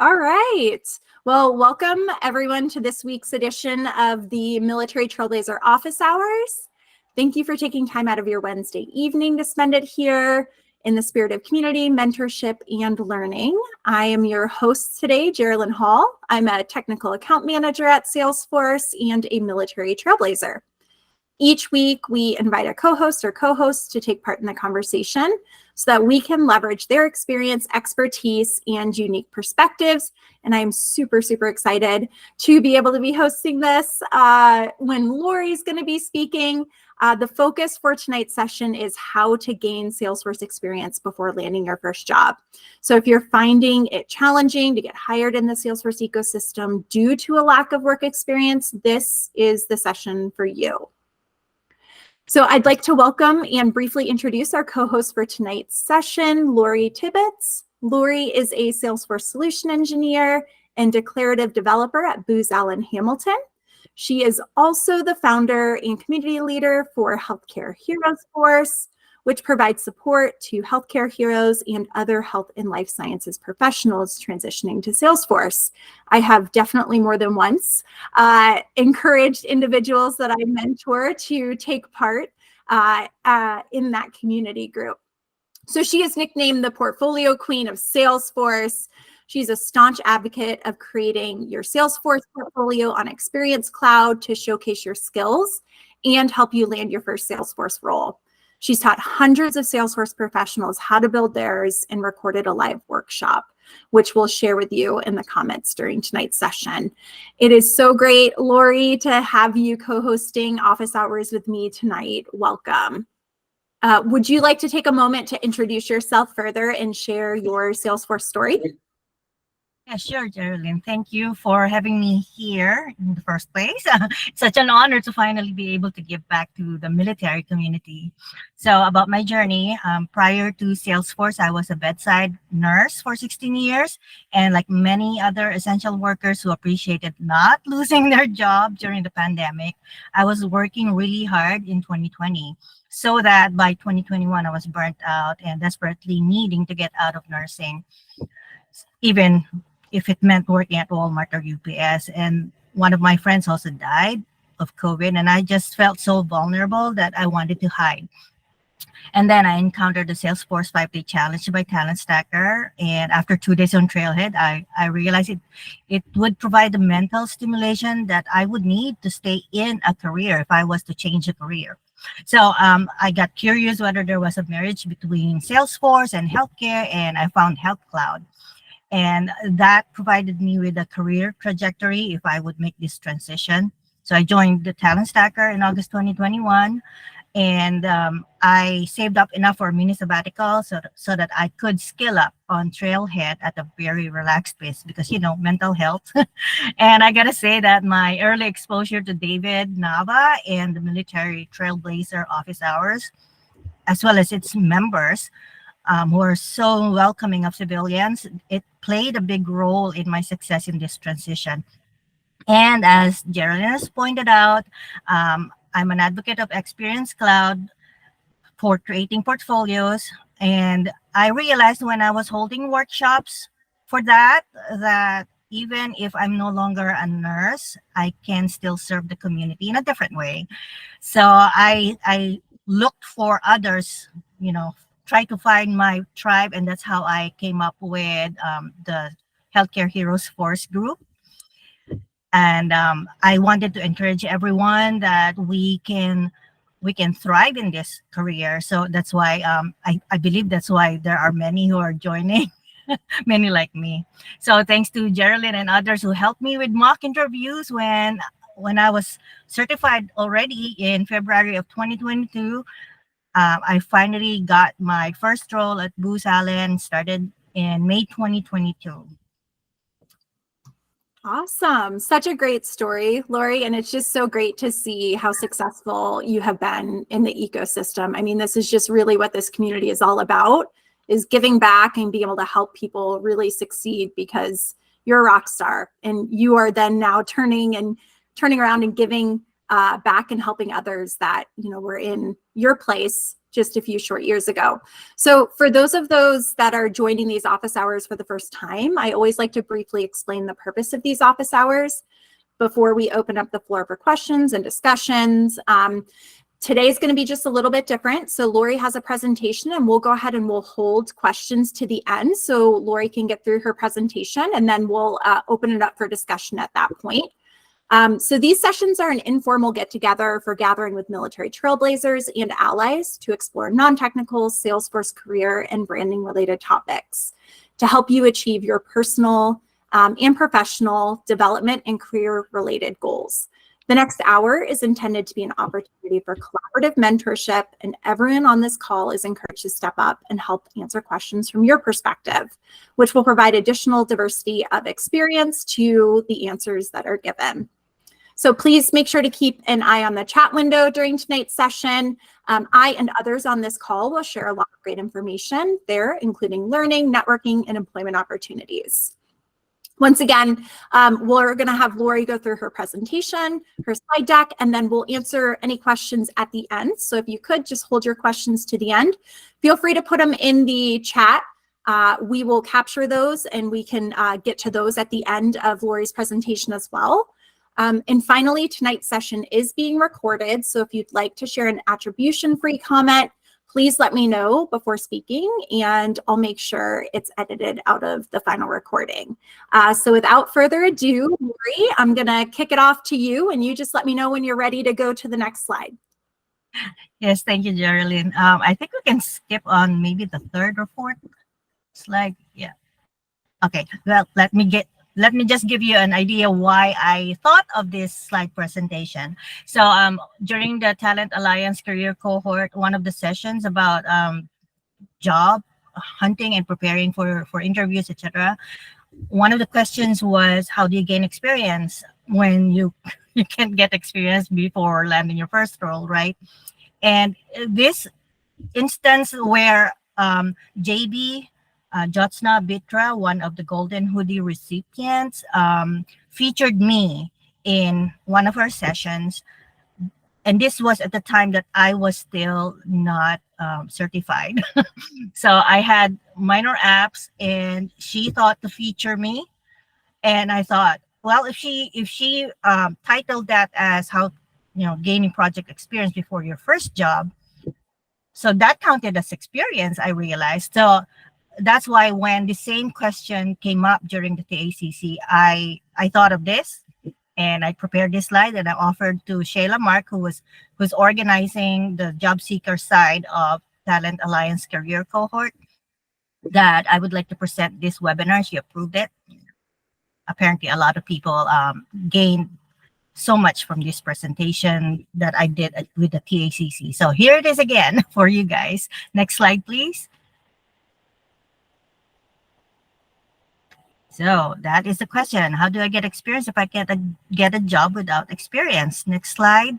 All right. Well, welcome everyone to this week's edition of the Military Trailblazer Office Hours. Thank you for taking time out of your Wednesday evening to spend it here in the spirit of community, mentorship, and learning. I am your host today, Geraldine Hall. I'm a technical account manager at Salesforce and a military trailblazer. Each week, we invite a co-host or co-hosts to take part in the conversation so that we can leverage their experience, expertise, and unique perspectives. And I'm super, super excited to be able to be hosting this when Lory's going to be speaking. The focus for tonight's session is how to gain Salesforce experience before landing your first job. So if you're finding it challenging to get hired in the Salesforce ecosystem due to a lack of work experience, this is the session for you. So I'd like to welcome and briefly introduce our co-host for tonight's session, Lory Tibbetts. Lory is a Salesforce solution engineer and declarative developer at Booz Hamilton. She is also the founder and community leader for Healthcare Heroes Force, which provides support to healthcare heroes and other health and life sciences professionals transitioning to Salesforce. I have definitely more than once encouraged individuals that I mentor to take part in that community group. So she is nicknamed the portfolio queen of Salesforce. She's a staunch advocate of creating your Salesforce portfolio on Experience Cloud to showcase your skills and help you land your first Salesforce role. She's taught hundreds of Salesforce professionals how to build theirs and recorded a live workshop, which we'll share with you in the comments during tonight's session. It is so great, Lory, to have you co-hosting Office Hours with me tonight. Welcome. Would you like to take a moment to introduce yourself further and share your Salesforce story? Yeah, sure, Geraldine. Thank you for having me here in the first place. Such an honor to finally be able to give back to the military community. So about my journey, prior to Salesforce, I was a bedside nurse for 16 years. And like many other essential workers who appreciated not losing their job during the pandemic, I was working really hard in 2020. So that by 2021, I was burnt out and desperately needing to get out of nursing, even if it meant working at Walmart or UPS. And one of my friends also died of COVID, and I just felt so vulnerable that I wanted to hide. And then I encountered the Salesforce 5-day challenge by Talent Stacker. And after 2 days on Trailhead, I realized it would provide the mental stimulation that I would need to stay in a career if I was to change a career. So I got curious whether there was a marriage between Salesforce and healthcare, and I found Health Cloud. And that provided me with a career trajectory if I would make this transition. So I joined the Talent Stacker in August 2021. And I saved up enough for a mini sabbatical so that I could skill up on Trailhead at a very relaxed pace because, you know, mental health. And I got to say that my early exposure to David, Nava, and the military Trailblazer office hours, as well as its members, who are so welcoming of civilians, it played a big role in my success in this transition. And as Geraldine has pointed out, I'm an advocate of Experience Cloud for creating portfolios. And I realized when I was holding workshops for that even if I'm no longer a nurse, I can still serve the community in a different way. So I looked for others, you know, try to find my tribe, and that's how I came up with the Healthcare Heroes Force group. And I wanted to encourage everyone that we can thrive in this career. So that's why I believe that's why there are many who are joining, many like me. So thanks to Geraldine and others who helped me with mock interviews when I was certified already in February of 2022. I finally got my first role at Booz Allen, started in May 2022. Awesome. Such a great story, Lory. And it's just so great to see how successful you have been in the ecosystem. I mean, this is just really what this community is all about, is giving back and being able to help people really succeed because you're a rock star and you are then now turning around and giving back and helping others that, you know, were in your place just a few short years ago. So for those that are joining these office hours for the first time, I always like to briefly explain the purpose of these office hours before we open up the floor for questions and discussions. Today's going to be just a little bit different. So Lory has a presentation, and we'll go ahead and we'll hold questions to the end so Lory can get through her presentation, and then we'll open it up for discussion at that point. So these sessions are an informal get-together for gathering with military trailblazers and allies to explore non-technical Salesforce career and branding related topics to help you achieve your personal and professional development and career related goals. The next hour is intended to be an opportunity for collaborative mentorship, and everyone on this call is encouraged to step up and help answer questions from your perspective, which will provide additional diversity of experience to the answers that are given. So please make sure to keep an eye on the chat window during tonight's session. I and others on this call will share a lot of great information there, including learning, networking, and employment opportunities. Once again, we're going to have Lory go through her presentation, her slide deck, and then we'll answer any questions at the end. So if you could just hold your questions to the end, feel free to put them in the chat. We will capture those, and we can get to those at the end of Lory's presentation as well. And finally, tonight's session is being recorded. So if you'd like to share an attribution-free comment, please let me know before speaking, and I'll make sure it's edited out of the final recording. So without further ado, Lory, I'm gonna kick it off to you, and you just let me know when you're ready to go to the next slide. Yes, thank you, Geraldine. I think we can skip on maybe the third or fourth slide. Yeah. Okay, well, let me just give you an idea why I thought of this slide presentation. So during the Talent Alliance Career Cohort, one of the sessions about job hunting and preparing for interviews, etc., one of the questions was, how do you gain experience when you can't get experience before landing your first role, right? And this instance where JB Jyotsna Bitra, one of the Golden Hoodie recipients, featured me in one of her sessions. And this was at the time that I was still not certified. So I had minor apps, and she thought to feature me. And I thought, well, if she titled that as how, gaining project experience before your first job, so that counted as experience, I realized. So that's why when the same question came up during the TACC, I thought of this, and I prepared this slide, and I offered to Shayla Mark, who's organizing the job seeker side of Talent Alliance Career Cohort, that I would like to present this webinar. She approved it. Apparently, a lot of people gained so much from this presentation that I did with the TACC. So here it is again for you guys. Next slide, please. So that is the question. How do I get experience if I get a job without experience? Next slide.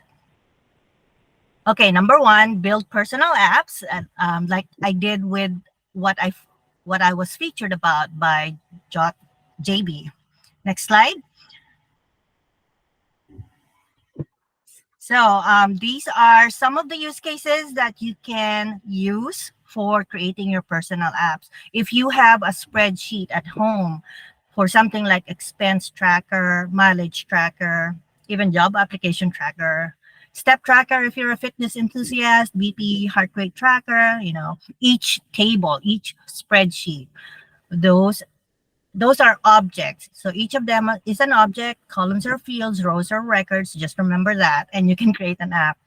Okay, number one, build personal apps, like I did with what I was featured about by JB. Next slide. So these are some of the use cases that you can use for creating your personal apps. If you have a spreadsheet at home for something like expense tracker, mileage tracker, even job application tracker, step tracker if you're a fitness enthusiast, BP heart rate tracker, each table, each spreadsheet, those are objects. So each of them is an object. Columns are fields, rows are records. Just remember that, and you can create an app.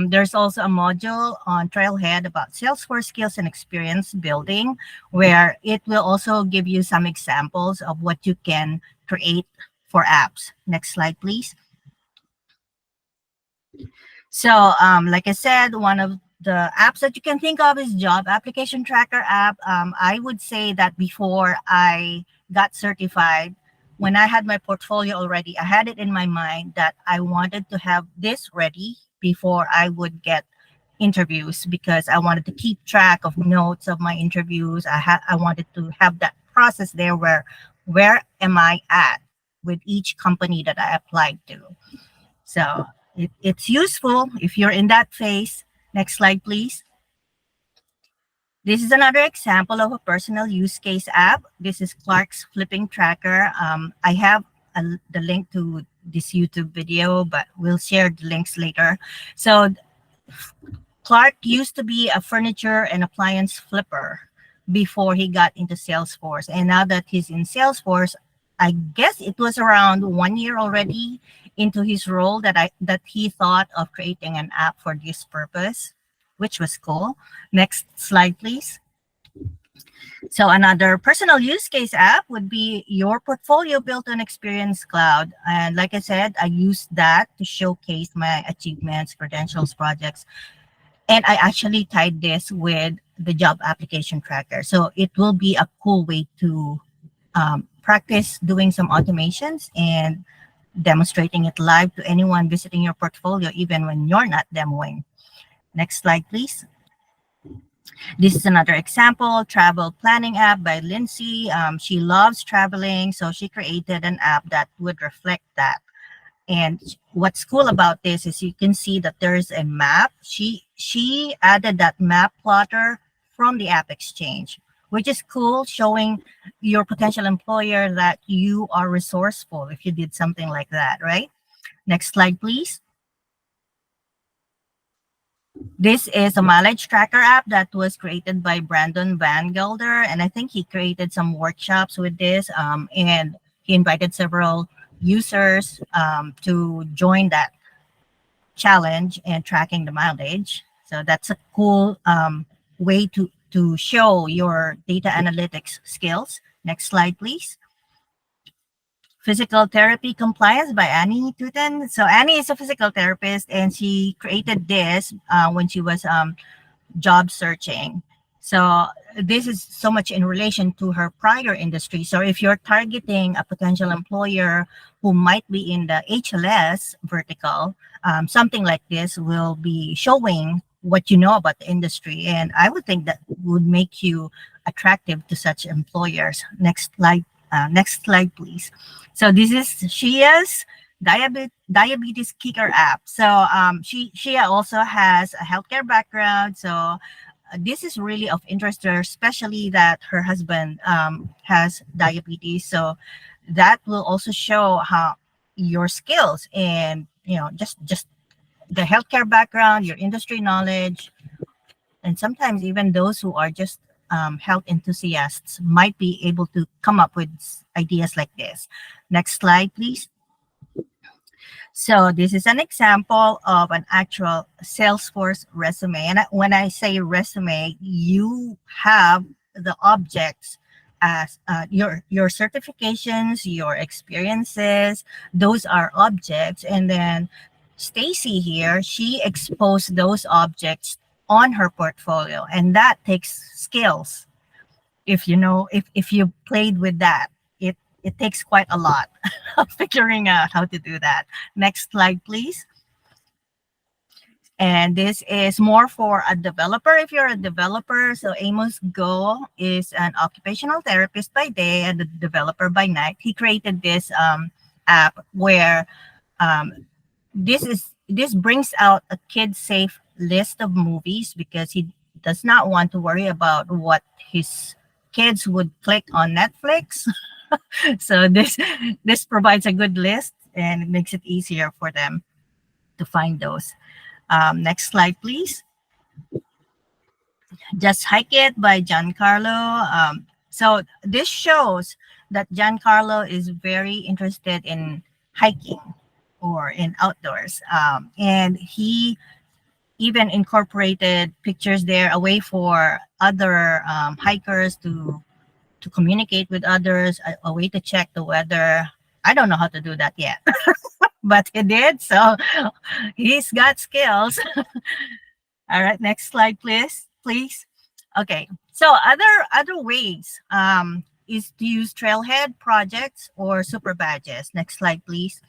There's also a module on Trailhead about Salesforce skills and experience building, where it will also give you some examples of what you can create for apps. Next slide, please. So like I said, one of the apps that you can think of is job application tracker app. I would say that before I got certified, when I had my portfolio already, I had it in my mind that I wanted to have this ready before I would get interviews, because I wanted to keep track of notes of my interviews. I wanted to have that process there where am I at with each company that I applied to. So it's useful if you're in that phase. Next slide, please. This is another example of a personal use case app. This is Clark's flipping tracker. I have the link to this YouTube video, but we'll share the links later. So Clark used to be a furniture and appliance flipper before he got into Salesforce. And now that he's in Salesforce, I guess it was around 1 year already into his role that he thought of creating an app for this purpose, which was cool. Next slide, please. So another personal use case app would be your portfolio built on Experience Cloud. And like I said, I use that to showcase my achievements, credentials, projects. And I actually tied this with the job application tracker. So it will be a cool way to practice doing some automations and demonstrating it live to anyone visiting your portfolio, even when you're not demoing. Next slide, please. This is another example, travel planning app by Lindsay. She loves traveling, so she created an app that would reflect that. And what's cool about this is you can see that there's a map. She added that map plotter from the App Exchange, which is cool, showing your potential employer that you are resourceful if you did something like that, right? Next slide, please. This is a mileage tracker app that was created by Brandon Van Gelder, and I think he created some workshops with this, and he invited several users to join that challenge and tracking the mileage. So that's a cool way to show your data analytics skills. Next slide, please. Physical therapy compliance by Annie Tuten. So Annie is a physical therapist, and she created this when she was job searching. So this is so much in relation to her prior industry. So if you're targeting a potential employer who might be in the HLS vertical, something like this will be showing what you know about the industry. And I would think that would make you attractive to such employers. Next slide, please. So this is Shia's diabetes kicker app. So Shia also has a healthcare background. So this is really of interest to her, especially that her husband has diabetes. So that will also show how your skills and just the healthcare background, your industry knowledge, and sometimes even those who are just health enthusiasts might be able to come up with ideas like this. Next slide, please. So this is an example of an actual Salesforce resume. And when I say resume, you have the objects as your certifications, your experiences, those are objects. And then Stacy here, she exposed those objects on her portfolio, and that takes skills. If you played with that, it takes quite a lot of figuring out how to do that. Next slide, please. And this is more for a developer. If you're a developer, so Amos Go is an occupational therapist by day and a developer by night. He created this app where this brings out a kid-safe list of movies because he does not want to worry about what his kids would click on Netflix. So this provides a good list, and it makes it easier for them to find those. Next slide, please. Just Hike It by Giancarlo. So this shows that Giancarlo is very interested in hiking or in outdoors. And he even incorporated pictures there, a way for other hikers to communicate with others, a way to check the weather. I don't know how to do that yet, but he did. So he's got skills. All right, next slide, please. Okay, so other ways is to use Trailhead projects or super badges. Next slide, please.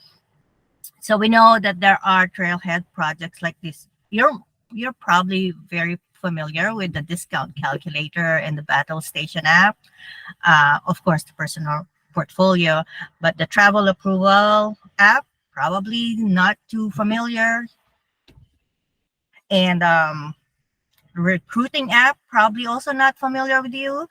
So we know that there are Trailhead projects like this. You're probably very familiar with the discount calculator and the battle station app. Of course, the personal portfolio, but the travel approval app, probably not too familiar. And recruiting app, probably also not familiar with you.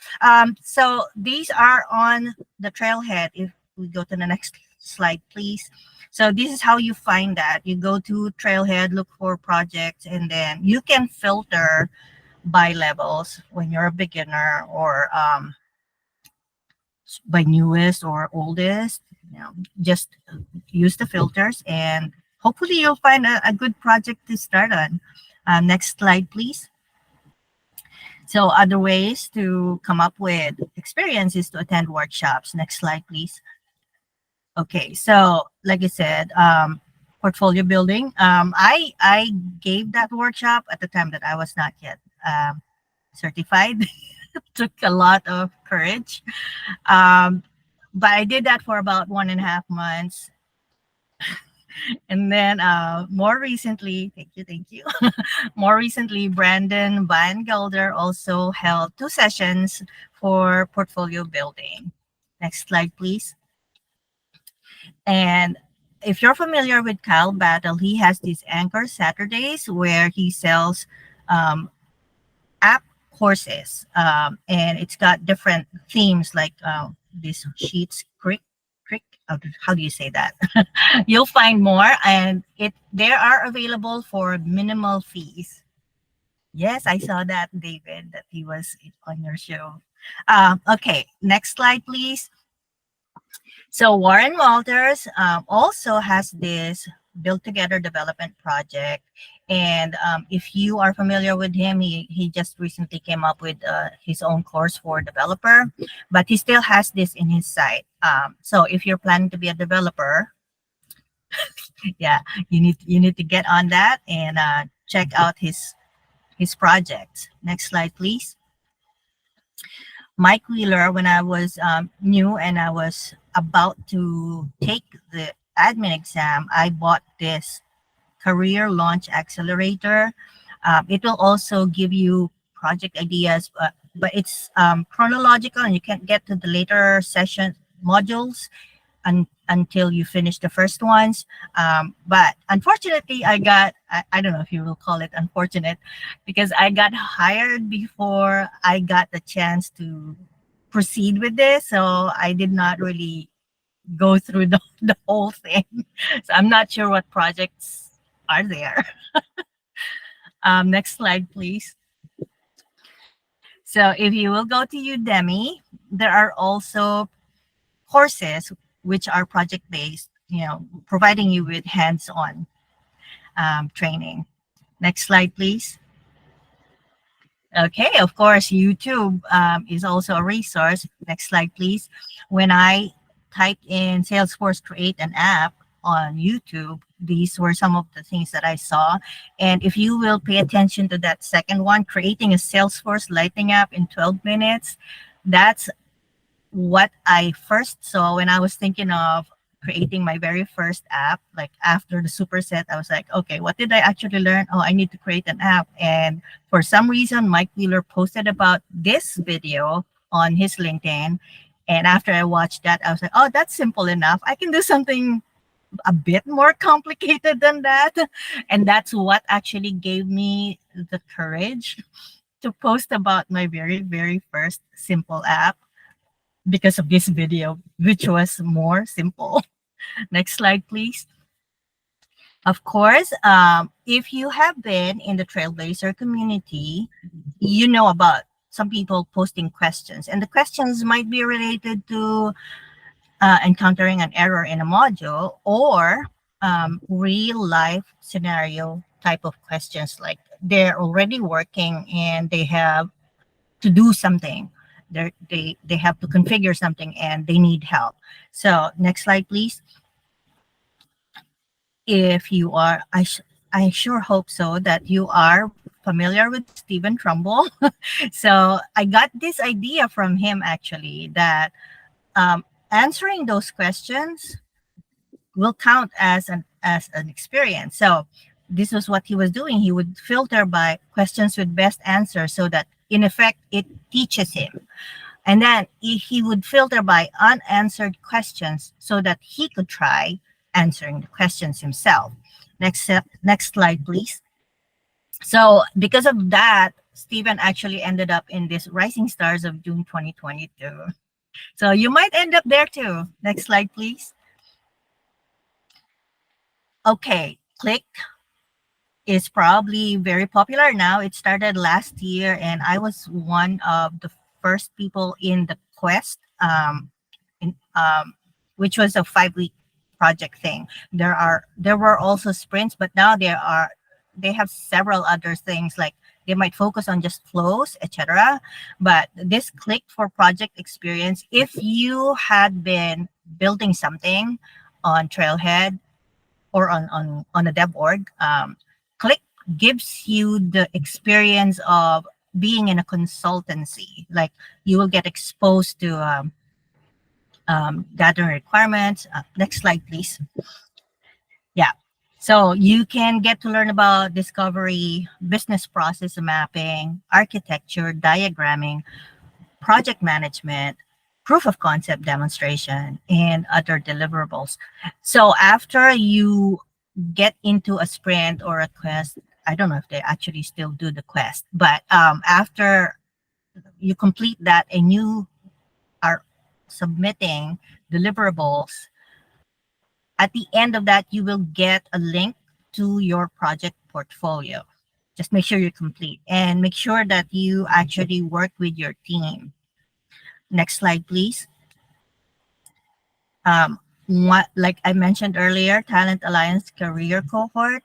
So these are on the Trailhead. If we go to the next slide, please. So this is how you find that. You go to Trailhead, look for projects, and then you can filter by levels when you're a beginner, or by newest or oldest. Just use the filters, and hopefully you'll find a good project to start on. Next slide, please. So other ways to come up with experience is to attend workshops. Next slide, please. Okay, so like I said, portfolio building. I gave that workshop at the time that I was not yet certified. Took a lot of courage, but I did that for about 1.5 months. And then more recently, thank you. More recently, Brandon Van Gelder also held 2 sessions for portfolio building. Next slide, please. And if you're familiar with Kyle Battle, he has these Anchor Saturdays where he sells app courses, and it's got different themes like this Sheets Creek. How do you say that? You'll find more, and they are available for minimal fees. Yes, I saw that, David, that he was on your show. Okay, next slide, please. So Warren Walters also has this Build Together development project. And if you are familiar with him, he just recently came up with his own course for developer, but he still has this in his site. So if you're planning to be a developer, yeah, you need to get on that and check out his projects. Next slide, please. Mike Wheeler, when I was new and I was about to take the admin exam, I bought this Career Launch Accelerator. It will also give you project ideas, but it's chronological, and you can't get to the later session modules until you finish the first ones. But unfortunately, I don't know if you will call it unfortunate, because I got hired before I got the chance to proceed with this. So I did not really go through the whole thing. So I'm not sure what projects are there. Next slide, please. So if you will go to Udemy, there are also courses which are project-based, providing you with hands-on training. Next slide, please. Okay, of course, YouTube is also a resource. Next slide, please. When I typed in Salesforce create an app on YouTube, these were some of the things that I saw. And if you will pay attention to that second one, creating a Salesforce Lightning app in 12 minutes, that's what I first saw when I was thinking of creating my very first app. Like after the superset, I was like, okay, what did I actually learn? Oh, I need to create an app. And for some reason, Mike Wheeler posted about this video on his LinkedIn. And after I watched that, I was like, oh, that's simple enough. I can do something a bit more complicated than that. And that's what actually gave me the courage to post about my very, very first simple app, because of this video, which was more simple. Next slide, please. Of course, if you have been in the Trailblazer community, you know about some people posting questions, and the questions might be related to encountering an error in a module, or real life scenario type of questions, like they're already working and they have to do something. They have to configure something and they need help. So next slide, please. If you are, I sure hope so that you are familiar with Stephen Trumbull. So I got this idea from him actually, that answering those questions will count as an experience. So this was what he was doing. He would filter by questions with best answer, so that in effect it teaches him. And then he would filter by unanswered questions so that he could try answering the questions himself. Next slide, please. So because of that, Steven actually ended up in this Rising Stars of June 2022. So you might end up there too. Next slide, please. Okay, Click is probably very popular now. It started last year, and I was one of the first people in the quest, in, which was a 5-week project thing. There were also sprints, but now they have several other things, like they might focus on just flows, etc. But this Click for project experience, if you had been building something on Trailhead or on a dev org, Click gives you the experience of being in a consultancy. Like, you will get exposed to gathering requirements. Next slide, please. Yeah. So you can get to learn about discovery, business process mapping, architecture, diagramming, project management, proof of concept demonstration, and other deliverables. So after you get into a sprint or a quest, I don't know if they actually still do the quest, but after you complete that and you are submitting deliverables, at the end of that, you will get a link to your project portfolio. Just make sure you complete and make sure that you actually work with your team. Next slide, please. Like I mentioned earlier, Talent Alliance Career Cohort.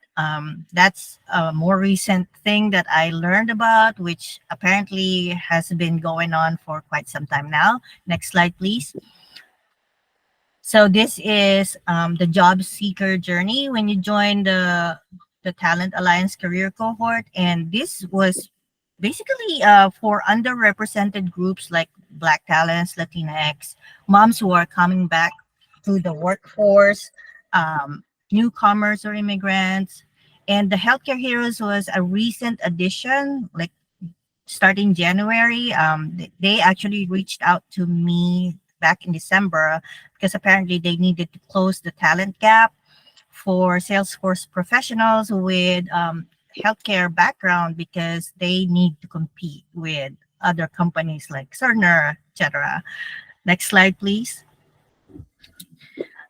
That's a more recent thing that I learned about, which apparently has been going on for quite some time now. Next slide, please. So this is the job seeker journey when you join the Talent Alliance Career Cohort, and this was basically for underrepresented groups like Black talents, Latinx, moms who are coming back to the workforce, newcomers or immigrants. And the Healthcare Heroes was a recent addition, like starting January. They actually reached out to me back in December because apparently they needed to close the talent gap for Salesforce professionals with healthcare background, because they need to compete with other companies like Cerner, etc. Next slide, please.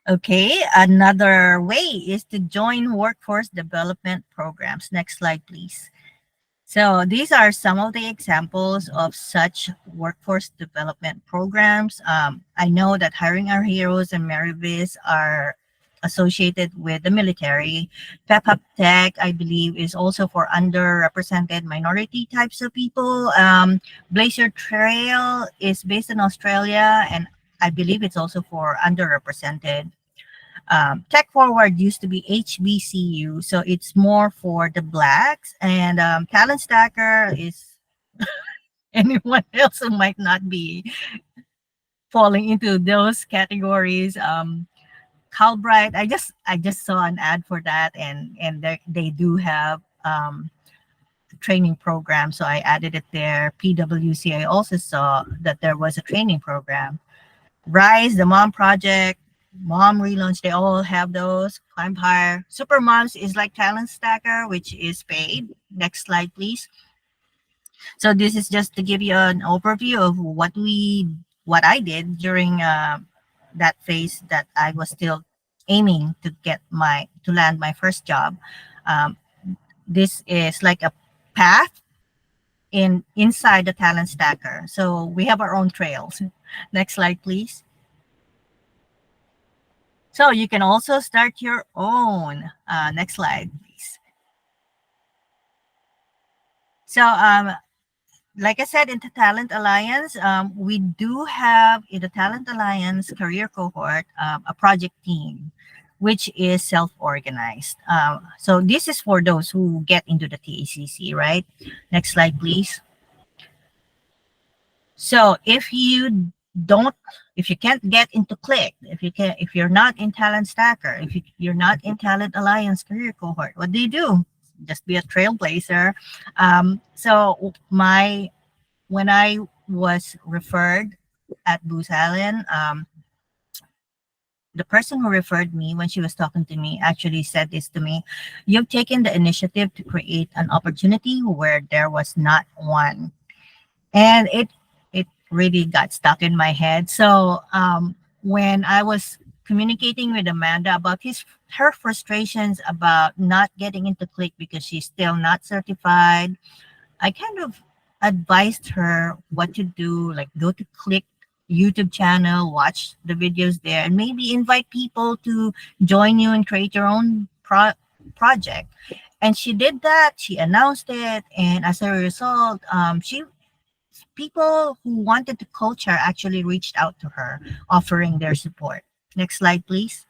Okay, another way is to join workforce development programs. Next slide, please. So these are some of the examples of such workforce development programs. I know that Hiring Our Heroes and Mariviz are associated with the military. PepUp Tech, I believe, is also for underrepresented minority types of people. Blazer Trail is based in Australia, and I believe it's also for underrepresented. Tech Forward used to be HBCU, so it's more for the blacks. And Talent Stacker is anyone else who might not be falling into those categories. Calbright, I just saw an ad for that, and they do have training program, so I added it there. PwC, I also saw that there was a training program. Rise, the Mom Project, Mom Relaunch, they all have those. Climb Higher. Super Moms is like Talent Stacker, which is paid. Next slide, please. So this is just to give you an overview of what I did during that phase that I was still aiming to land my first job. This is like a path inside the Talent Stacker. So we have our own trails. Next slide, please. So you can also start your own. Next slide, please. So like I said, in the Talent Alliance, we do have in the Talent Alliance Career Cohort a project team, which is self-organized. So this is for those who get into the TACC, right? Next slide, please. So if you can't get into Click, if you're not in Talent Stacker, if you're not in Talent Alliance Career Cohort, what do you do? Just be a trailblazer. So when I was referred at Booz Allen, the person who referred me, when she was talking to me, actually said this to me: "You've taken the initiative to create an opportunity where there was not one." And it really got stuck in my head. So when I was communicating with Amanda about her frustrations about not getting into Click because she's still not certified, I kind of advised her what to do, like go to Click YouTube channel, watch the videos there, and maybe invite people to join you and create your own project. And she did that. She announced it, and as a result, she people who wanted to coach her actually reached out to her, offering their support. Next slide, please.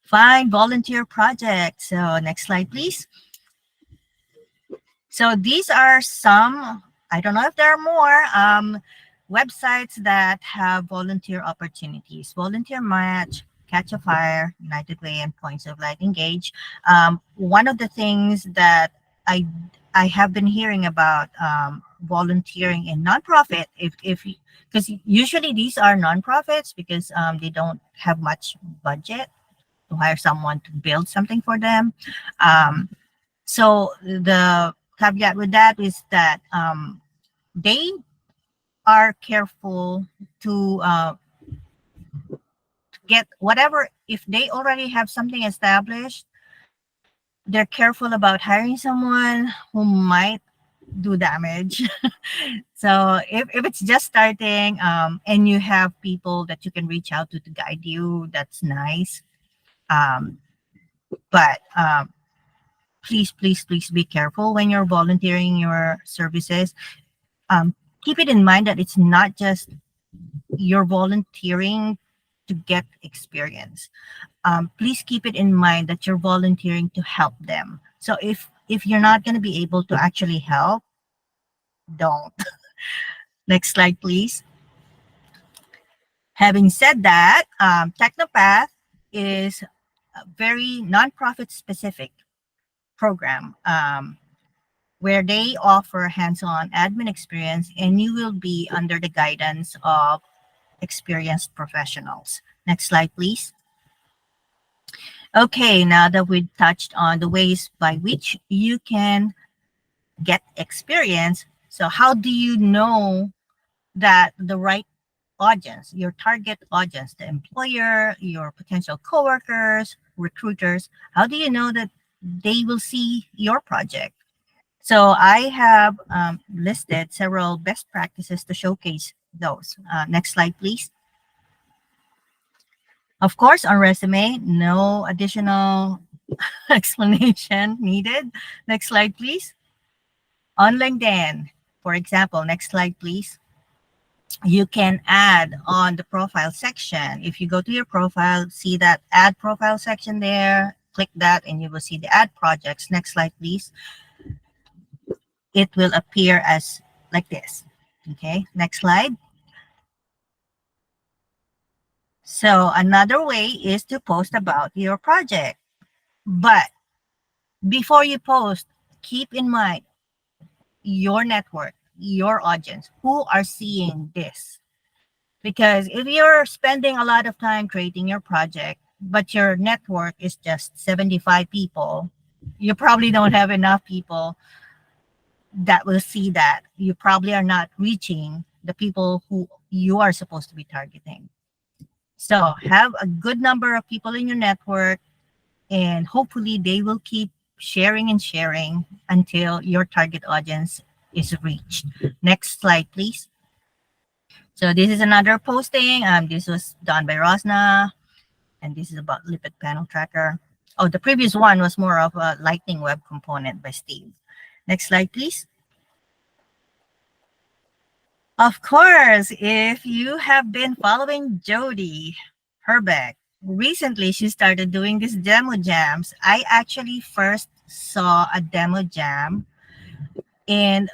Find volunteer projects. So next slide, please. So these are some, I don't know if there are more, websites that have volunteer opportunities. Volunteer Match, Catch a Fire, United Way, and Points of Light Engage. One of the things that I have been hearing about volunteering in nonprofit, if because usually these are nonprofits because they don't have much budget to hire someone to build something for them. So the caveat with that is that they are careful to get whatever, if they already have something established, they're careful about hiring someone who might do damage. So if it's just starting and you have people that you can reach out to guide you, that's nice. But please, please, please be careful when you're volunteering your services. Keep it in mind that it's not just you're volunteering to get experience. Please keep it in mind that you're volunteering to help them. So if you're not going to be able to actually help, don't. Next slide, please. Having said that, Technopath is a very nonprofit specific program where they offer hands-on admin experience, and you will be under the guidance of experienced professionals. Next slide, please. Okay, now that we've touched on the ways by which you can get experience, so how do you know that the right audience, your target audience, the employer, your potential coworkers, recruiters, how do you know that they will see your project? So I have listed several best practices to showcase those. Next slide, please. Of course, on resume, no additional explanation needed. Next slide, please. On LinkedIn, for example, next slide, please. You can add on the profile section. If you go to your profile, see that add profile section there, click that and you will see the add projects. Next slide, please. It will appear as like this. Okay, next slide. So another way is to post about your project. But before you post, keep in mind your network, your audience, who are seeing this. Because if you're spending a lot of time creating your project, but your network is just 75 people, you probably don't have enough people that will see that. You probably are not reaching the people who you are supposed to be targeting. So have a good number of people in your network, and hopefully they will keep sharing and sharing until your target audience is reached. Next slide, please. So this is another posting. This was done by Rosna, and this is about lipid panel tracker. Oh, the previous one was more of a Lightning Web component by Steve. Next slide, please. Of course, if you have been following Jody Herbeck, recently she started doing these demo jams. I actually first saw a demo jam and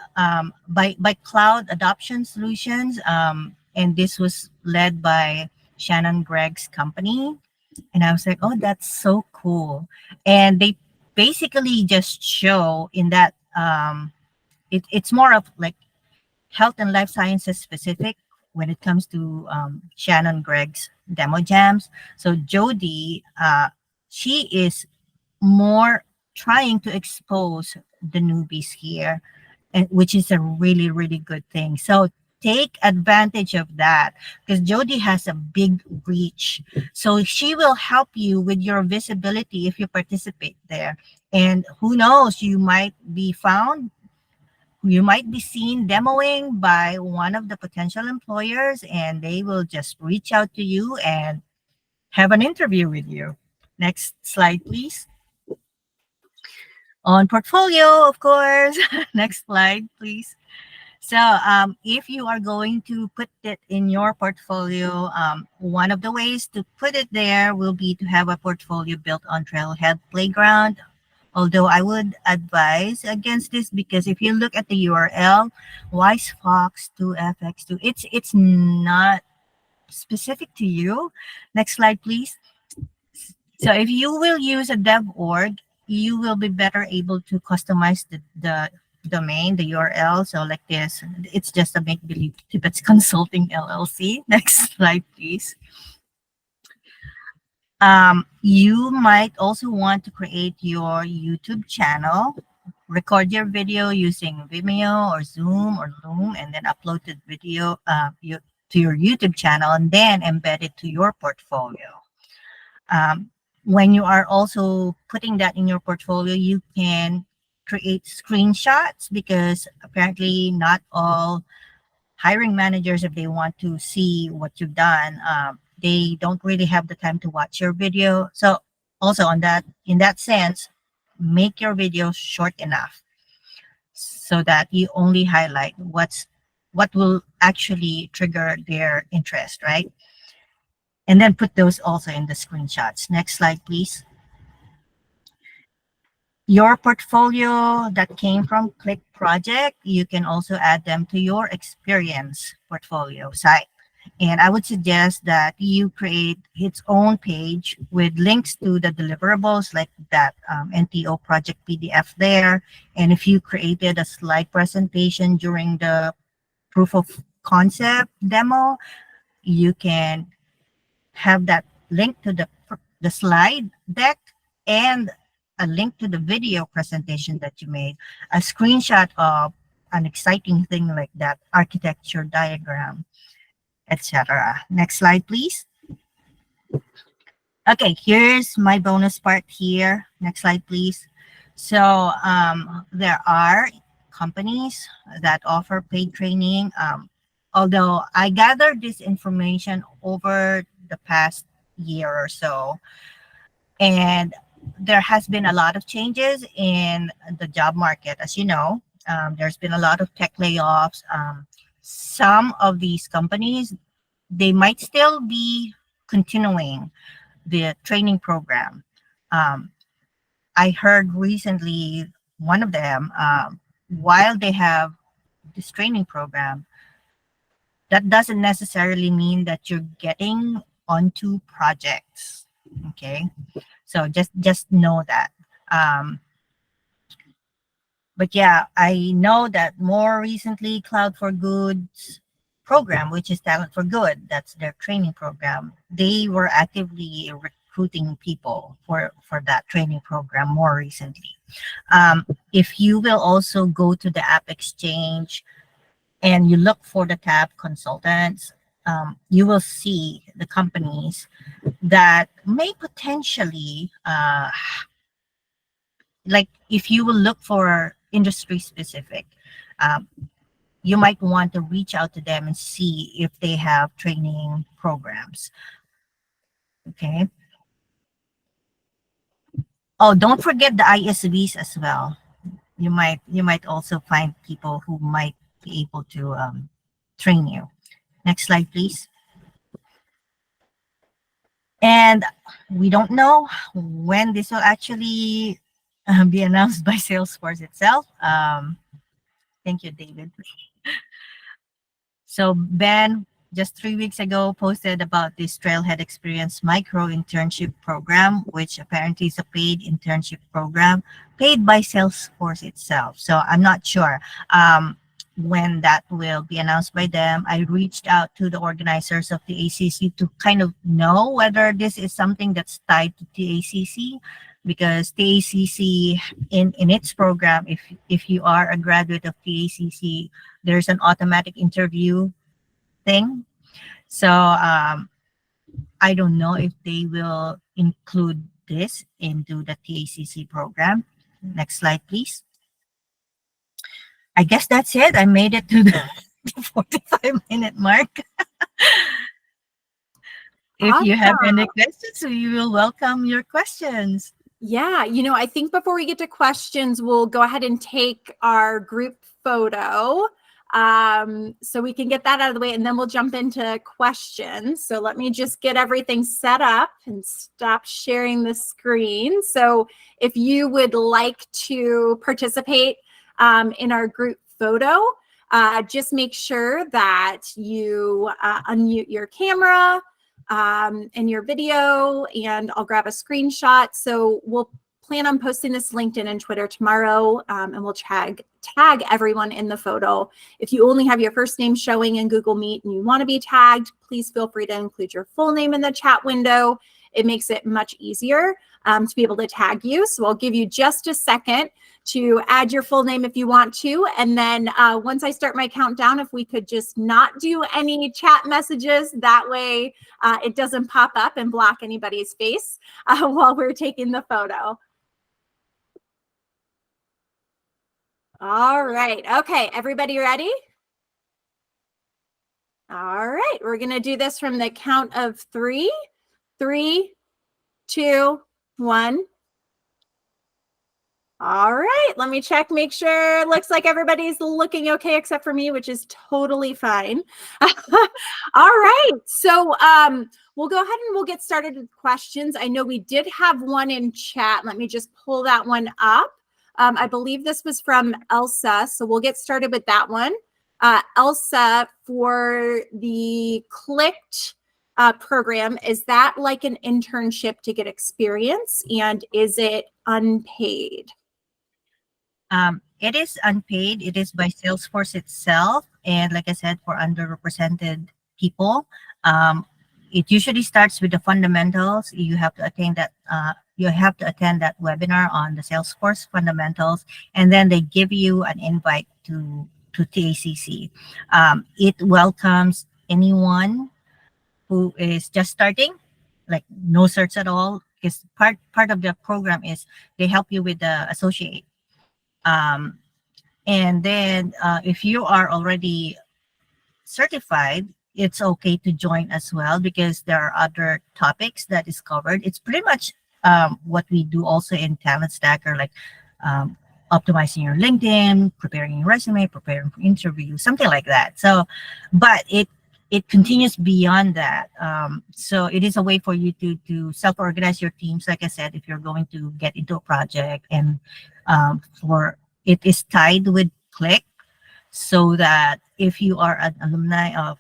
by Cloud Adoption Solutions, and this was led by Shannon Gregg's company. And I was like, oh, that's so cool. And they basically just show in that it's more of like health and life sciences specific when it comes to Shannon Gregg's demo jams. So Jody, she is more trying to expose the newbies here, and which is a really, really good thing. So take advantage of that because Jody has a big reach. So she will help you with your visibility if you participate there. And who knows, you might be seen demoing by one of the potential employers, and they will just reach out to you and have an interview with you. Next slide, please. On portfolio, of course. Next slide, please. So if you are going to put it in your portfolio, one of the ways to put it there will be to have a portfolio built on Trailhead Playground. Although I would advise against this because if you look at the URL, WiseFox2FX2, it's not specific to you. Next slide, please. So if you will use a dev org, you will be better able to customize the domain, the URL. So like this, it's just a make-believe Tibbetts Consulting LLC. Next slide, please. You might also want to create your YouTube channel, record your video using Vimeo or Zoom or Loom, and then upload the video to your YouTube channel and then embed it to your portfolio. When you are also putting that in your portfolio, you can create screenshots because apparently not all hiring managers, if they want to see what you've done, they don't really have the time to watch your video. So also in that sense, make your video short enough so that you only highlight what will actually trigger their interest, right? And then put those also in the screenshots. Next slide, please. Your portfolio that came from Click Project, you can also add them to your Experience portfolio site. And I would suggest that you create its own page with links to the deliverables like that NTO project PDF there. And if you created a slide presentation during the proof of concept demo, you can have that link to the slide deck and a link to the video presentation that you made, a screenshot of an exciting thing like that architecture diagram, etc. Next slide, please. Okay, here's my bonus part here. Next slide, please. So there are companies that offer paid training. Although I gathered this information over the past year or so, and there has been a lot of changes in the job market, as you know. There's been a lot of tech layoffs. Some of these companies, they might still be continuing the training program. I heard recently one of them, while they have this training program, that doesn't necessarily mean that you're getting onto projects. Okay, so just know that. But yeah, I know that more recently Cloud for Good's program, which is Talent for Good, that's their training program, they were actively recruiting people for that training program more recently. If you will also go to the App Exchange and you look for the tab consultants, you will see the companies that may potentially, like if you will look for industry specific, you might want to reach out to them and see if they have training programs. Okay. Oh, don't forget the ISVs as well. You might also find people who might be able to train you. Next slide, please. And we don't know when this will actually be announced by Salesforce itself. Thank you, David. So Ben, just 3 weeks ago, posted about this Trailhead Experience Micro Internship Program, which apparently is a paid internship program paid by Salesforce itself. So I'm not sure. when that will be announced by them. I reached out to the organizers of the ACC to kind of know whether this is something that's tied to the ACC, because the ACC in its program, if you are a graduate of the ACC, there's an automatic interview thing. So I don't know if they will include this into the TACC program. Next slide, please. I guess that's it. I made it to the 45-minute mark. If you have any questions, we will welcome your questions. Yeah, I think before we get to questions, we'll go ahead and take our group photo. So we can get that out of the way, and then we'll jump into questions. So let me just get everything set up and stop sharing the screen. So if you would like to participate in our group photo, just make sure that you unmute your camera and your video, and I'll grab a screenshot. So we'll plan on posting this LinkedIn and Twitter tomorrow, and we'll tag everyone in the photo. If you only have your first name showing in Google Meet and you want to be tagged, please feel free to include your full name in the chat window. It makes it much easier to be able to tag you. So I'll give you just a second to add your full name if you want to. And then once I start my countdown, if we could just not do any chat messages, that way it doesn't pop up and block anybody's face while we're taking the photo. All right. Okay. Everybody ready? All right. We're going to do this from the count of 3. 3, 2, 1. All right. Let me check, make sure. Looks like everybody's looking okay except for me, which is totally fine. All right. So we'll go ahead and we'll get started with questions. I know we did have one in chat. Let me just pull that one up. I believe this was from Elsa. So we'll get started with that one. Elsa, for the Clicked program, is that like an internship to get experience, and is it unpaid? It is unpaid. It is by Salesforce itself, and like I said, for underrepresented people, it usually starts with the fundamentals. You have to attain that. You have to attend that webinar on the Salesforce fundamentals, and then they give you an invite to TACC. It welcomes anyone who is just starting, like no certs at all, because part of the program is they help you with the associate. And then if you are already certified, it's okay to join as well, because there are other topics that is covered. It's pretty much what we do also in Talent Stacker, like optimizing your LinkedIn, preparing your resume, preparing for interview, something like that. So, but it continues beyond that. So it is a way for you to self-organize your teams. Like I said, if you're going to get into a project, and it is tied with Click, so that if you are an alumni of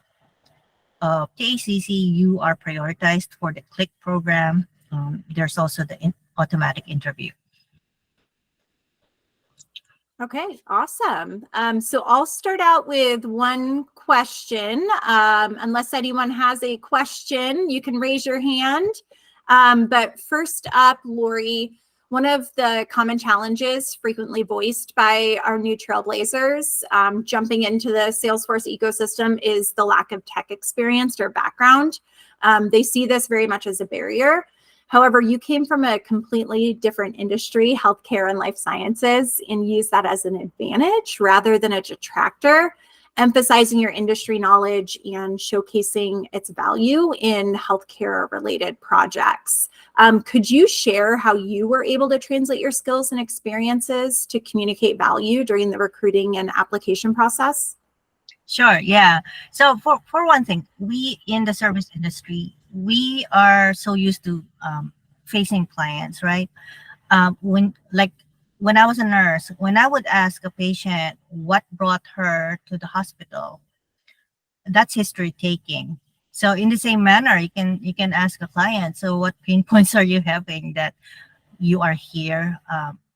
TACC, you are prioritized for the Click program. There's also the automatic interview. Okay, awesome. So I'll start out with one question. Unless anyone has a question, you can raise your hand. But first up, Lory, one of the common challenges frequently voiced by our new Trailblazers jumping into the Salesforce ecosystem is the lack of tech experience or background. They see this very much as a barrier. However, you came from a completely different industry, healthcare and life sciences, and use that as an advantage rather than a detractor, emphasizing your industry knowledge and showcasing its value in healthcare-related projects. Could you share how you were able to translate your skills and experiences to communicate value during the recruiting and application process? Sure, yeah. So for one thing, we in the service industry, we are so used to facing clients, right? When I was a nurse, when I would ask a patient what brought her to the hospital, that's history taking. So in the same manner, you can ask a client, so what pain points are you having that you are here,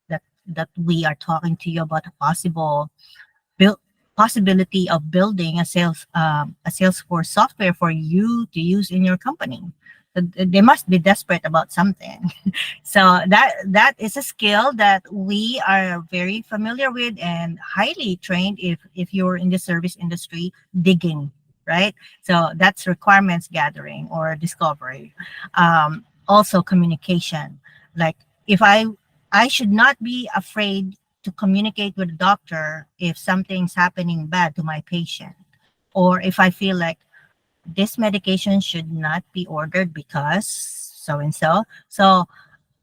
that we are talking to you about a possible possibility of building a Salesforce software for you to use in your company. They must be desperate about something. So that is a skill that we are very familiar with and highly trained if you're in the service industry, digging, right? So that's requirements gathering or discovery. Also communication. Like if I should not be afraid to communicate with a doctor if something's happening bad to my patient, or if I feel like this medication should not be ordered because so and so. So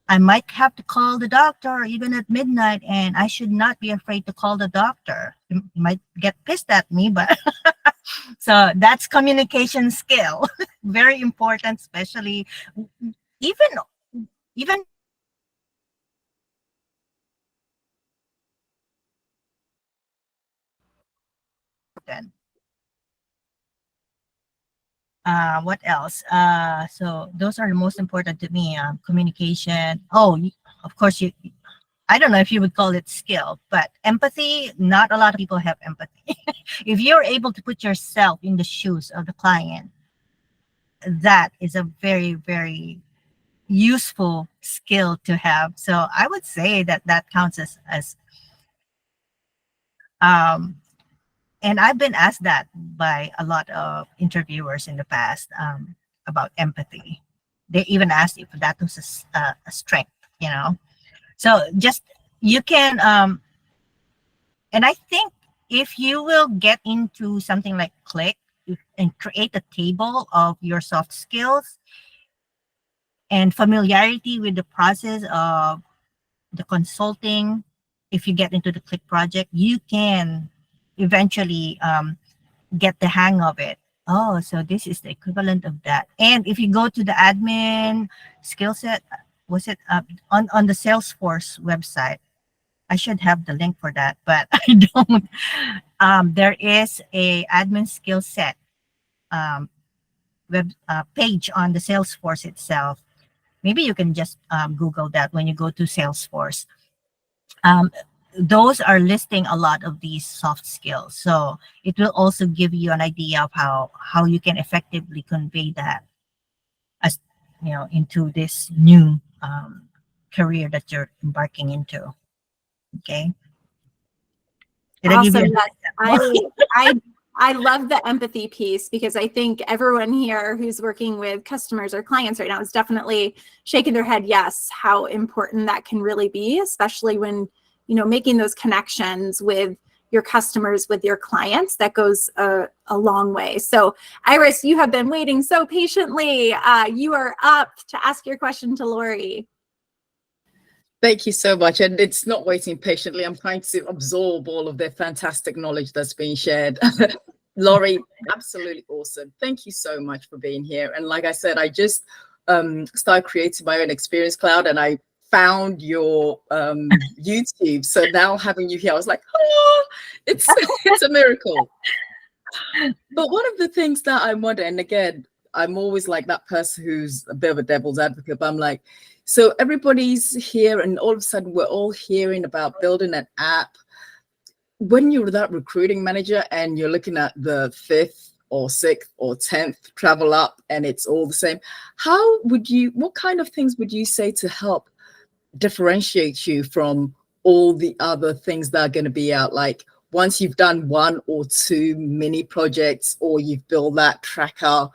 I might have to call the doctor even at midnight, and I should not be afraid to call the doctor. He might get pissed at me, but so that's communication skill. Very important, especially even even then. What else? So those are the most important to me. Communication. Oh, of course, I don't know if you would call it skill, but empathy. Not a lot of people have empathy. If you're able to put yourself in the shoes of the client, that is a very, very useful skill to have. So I would say that that counts as um, and I've been asked that by a lot of interviewers in the past about empathy. They even asked if that was a strength, you know. So just you can, and I think if you will get into something like Click and create a table of your soft skills and familiarity with the process of the consulting, if you get into the Click project, you can eventually get the hang of it. Oh, so this is the equivalent of that. And if you go to the admin skill set, was it on the Salesforce website? I should have the link for that, but I don't. There is a admin skill set um, web page on the Salesforce itself. Maybe you can just Google that when you go to Salesforce. Um, those are listing a lot of these soft skills. So it will also give you an idea of how you can effectively convey that as into this new career that you're embarking into. Okay. Did I give you Awesome. an Yes, example? I love the empathy piece because I think everyone here who's working with customers or clients right now is definitely shaking their head. Yes, how important that can really be, especially when making those connections with your customers, with your clients. That goes a long way. So, Iris, you have been waiting so patiently. You are up to ask your question to Lory. Thank you so much. And it's not waiting patiently. I'm trying to absorb all of the fantastic knowledge that's being shared. Lory, absolutely awesome. Thank you so much for being here. And like I said, I just started creating my own experience cloud, and I found your YouTube. So now having you here, I was like, oh, it's a miracle. But one of the things that I wonder, and again, I'm always like that person who's a bit of a devil's advocate, but I'm like, so everybody's here and all of a sudden we're all hearing about building an app. When you're that recruiting manager and you're looking at the 5th or 6th or 10th travel up and it's all the same, what kind of things would you say to help differentiate you from all the other things that are going to be out? Like once you've done 1 or 2 mini projects or you've built that tracker,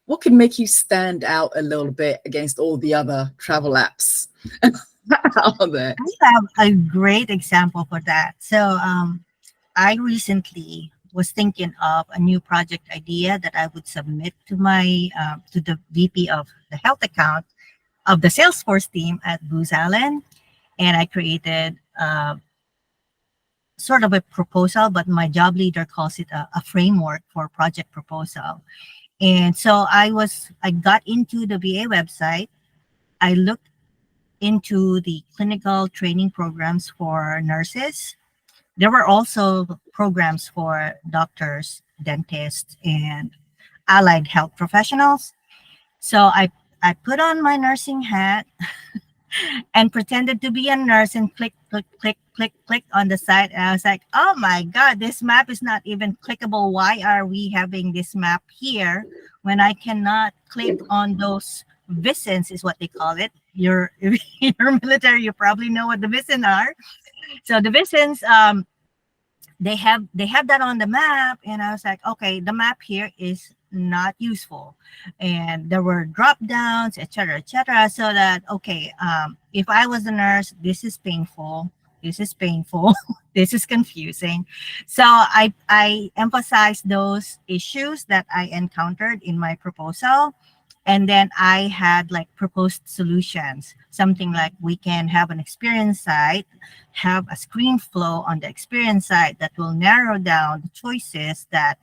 what can make you stand out a little bit against all the other travel apps out there? I have a great example for that. So I recently was thinking of a new project idea that I would submit to my to the VP of the health account of the Salesforce team at Booz, and I created sort of a proposal, but my job leader calls it a framework for project proposal. And so I got into the VA website. I looked into the clinical training programs for nurses. There were also programs for doctors, dentists, and allied health professionals. So I put on my nursing hat. and pretended to be a nurse and click, click, click, click, click on the site. And I was like, oh my God, this map is not even clickable. Why are we having this map here when I cannot click on those vicins, is what they call it. If you're military, you probably know what the vicins are. So the vicins, they have that on the map, and I was like, okay, the map here is not useful. And there were drop downs, etc., so that, okay, if I was a nurse, this is painful, this is confusing. So I emphasized those issues that I encountered in my proposal. And then I had like proposed solutions, something like we can have an experience site, have a screen flow on the experience site that will narrow down the choices that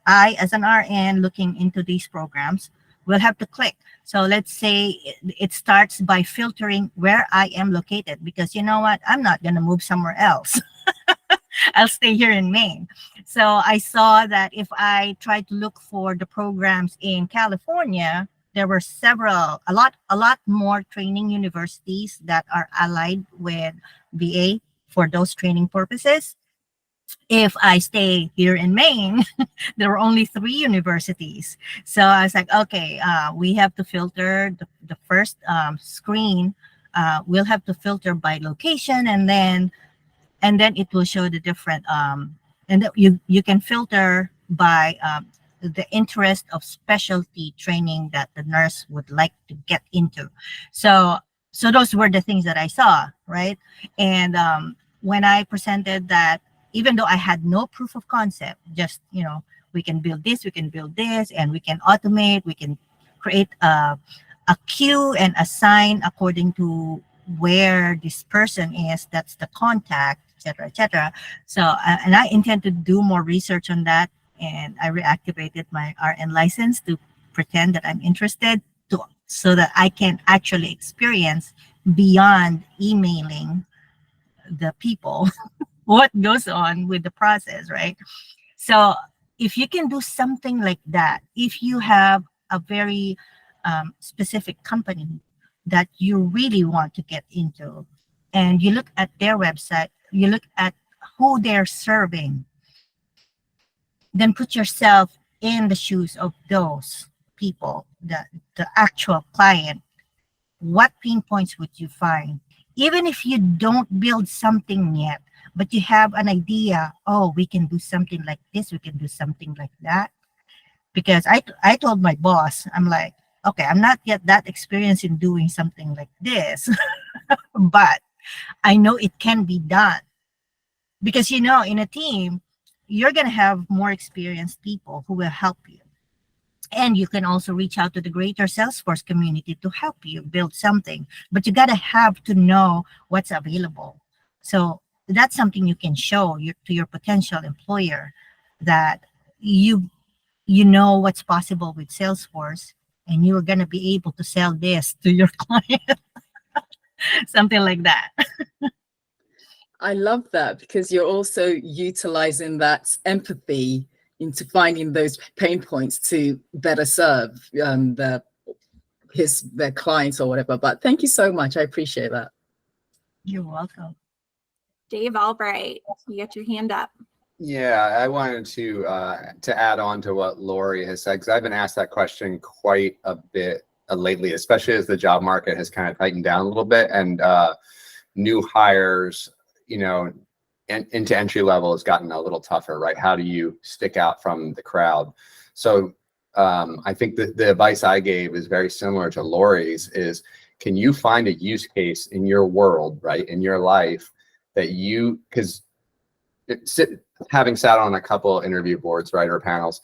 I, as an RN looking into these programs, will have to click. So let's say it starts by filtering where I am located, because you know what? I'm not going to move somewhere else. I'll stay here in Maine. So I saw that if I tried to look for the programs in California, there were a lot more training universities that are allied with VA for those training purposes. If I stay here in Maine, there were only 3 universities. So I was like, okay, we have to filter the first screen. We'll have to filter by location, and then it will show the different, and you can filter by the interest of specialty training that the nurse would like to get into. So those were the things that I saw, right? And when I presented that, even though I had no proof of concept, just, we can build this, and we can automate, we can create a queue and assign according to where this person is, that's the contact, etc. So, and I intend to do more research on that. And I reactivated my RN license to pretend that I'm interested, so that I can actually experience beyond emailing the people what goes on with the process, right? So if you can do something like that, if you have a very specific company that you really want to get into, and you look at their website, you look at who they're serving, then put yourself in the shoes of those people, the actual client. What pain points would you find? Even if you don't build something yet, but you have an idea, oh, we can do something like this, we can do something like that. Because I told my boss, I'm like, okay, I'm not yet that experienced in doing something like this, but I know it can be done. Because, in a team, you're going to have more experienced people who will help you. And you can also reach out to the greater Salesforce community to help you build something. But you got to have to know what's available. So that's something you can show to your potential employer, that you know what's possible with Salesforce, and you're going to be able to sell this to your client. Something like that. I love that, because you're also utilizing that empathy into finding those pain points to better serve their clients or whatever. But thank you so much. I appreciate that. You're welcome. Dave Albright, you got your hand up. Yeah, I wanted to add on to what Lory has said, because I've been asked that question quite a bit lately, especially as the job market has kind of tightened down a little bit, and new hires, into entry level has gotten a little tougher, right? How do you stick out from the crowd? So I think the advice I gave is very similar to Lory's, is can you find a use case in your world, right, in your life, that because having sat on a couple interview boards, right, or panels,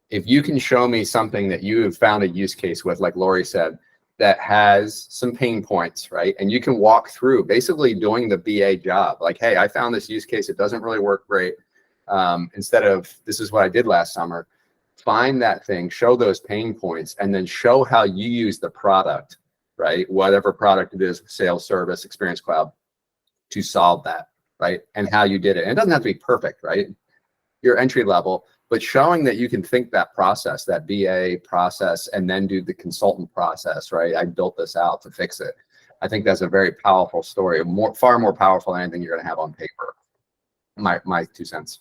if you can show me something that you have found a use case with, like Lory said, that has some pain points, right? And you can walk through basically doing the BA job. Like, hey, I found this use case. It doesn't really work great. Instead of, this is what I did last summer. Find that thing, show those pain points, and then show how you use the product, right? Whatever product it is, sales, service, experience cloud, to solve that, right? And how you did it. And it doesn't have to be perfect, right? Your entry level, but showing that you can think that process, that BA process, and then do the consultant process, right? I built this out to fix it. I think that's a very powerful story, far more powerful than anything you're going to have on paper. My 2 cents.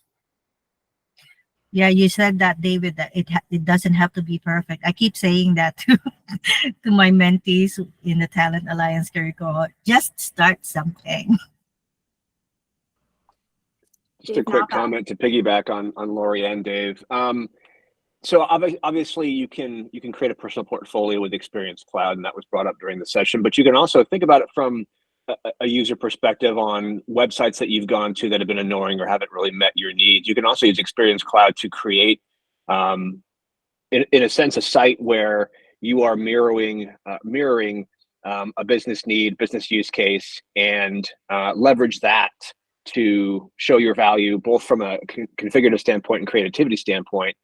Yeah, you said that, David, that it doesn't have to be perfect. I keep saying that to to my mentees in the Talent Alliance career cohort. Just start something. Just a quick comment to piggyback on Lory and Dave. So obviously you can create a personal portfolio with Experience Cloud, and that was brought up during the session. But you can also think about it from a user perspective on websites that you've gone to that have been annoying or haven't really met your needs. You can also use Experience Cloud to create, in a sense, a site where you are mirroring a business need, business use case, and leverage that to show your value, both from a configurative standpoint and creativity standpoint.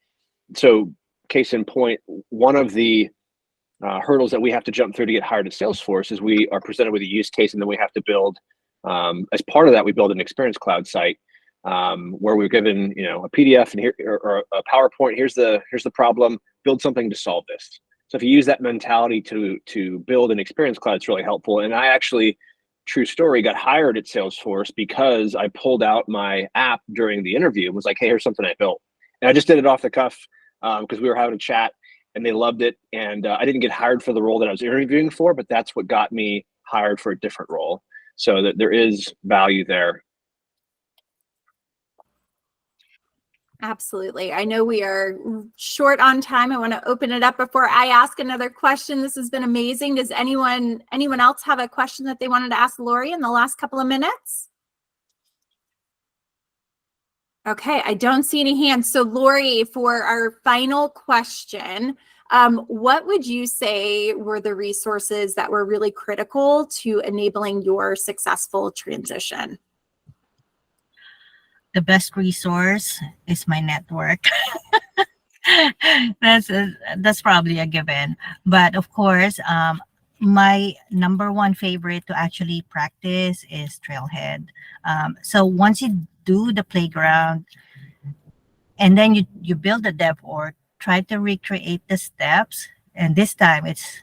So case in point, one of the hurdles that we have to jump through to get hired at Salesforce is we are presented with a use case, and then we have to build, as part of that, we build an Experience Cloud site where we're given, a PDF and or a PowerPoint. Here's the problem. Build something to solve this. So if you use that mentality to build an Experience Cloud, it's really helpful. And I actually, true story, got hired at Salesforce because I pulled out my app during the interview and was like, hey, here's something I built. And I just did it off the cuff because we were having a chat. And they loved it. And I didn't get hired for the role that I was interviewing for, but that's what got me hired for a different role. So that there is value there. Absolutely. I know we are short on time. I want to open it up before I ask another question. This has been amazing. Does anyone else have a question that they wanted to ask Lory in the last couple of minutes? Okay, I don't see any hands. So Lory, for our final question, what would you say were the resources that were really critical to enabling your successful transition? The best resource is my network. That's probably a given. But of course, my number one favorite to actually practice is Trailhead. So once you do the playground and then you build a dev org, try to recreate the steps. And this time it's,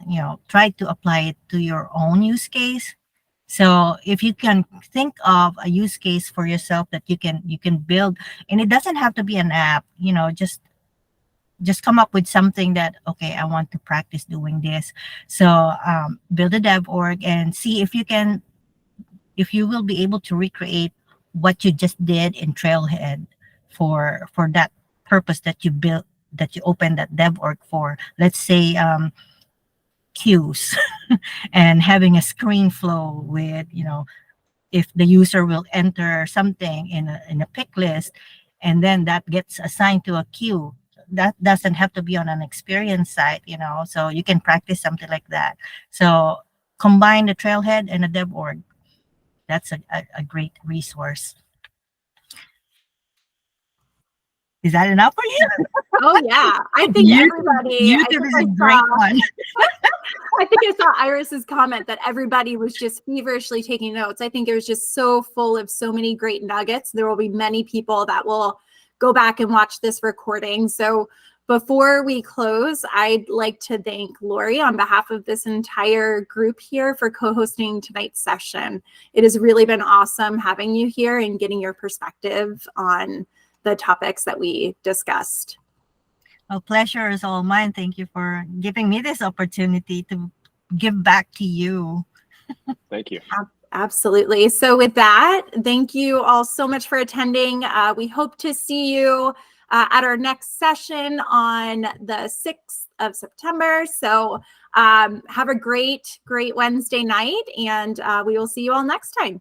try to apply it to your own use case. So if you can think of a use case for yourself that you can build, and it doesn't have to be an app, just come up with something that, okay, I want to practice doing this. So build a dev org and see if you will be able to recreate what you just did in Trailhead for that purpose that you built, that you opened that dev org for. Let's say queues and having a screen flow with, if the user will enter something in a pick list, and then that gets assigned to a queue. That doesn't have to be on an experience site, so you can practice something like that. So combine the Trailhead and a dev org. That's a great resource. Is that enough for you? Oh yeah, I think everybody. YouTube is a great one. I think I saw Iris's comment that everybody was just feverishly taking notes. I think it was just so full of so many great nuggets. There will be many people that will go back and watch this recording. So before we close, I'd like to thank Lory on behalf of this entire group here for co-hosting tonight's session. It has really been awesome having you here and getting your perspective on the topics that we discussed. Well, pleasure is all mine. Thank you for giving me this opportunity to give back to you. Thank you. Absolutely. So with that, thank you all so much for attending. We hope to see you at our next session on the 6th of September. So have a great Wednesday night, and we will see you all next time.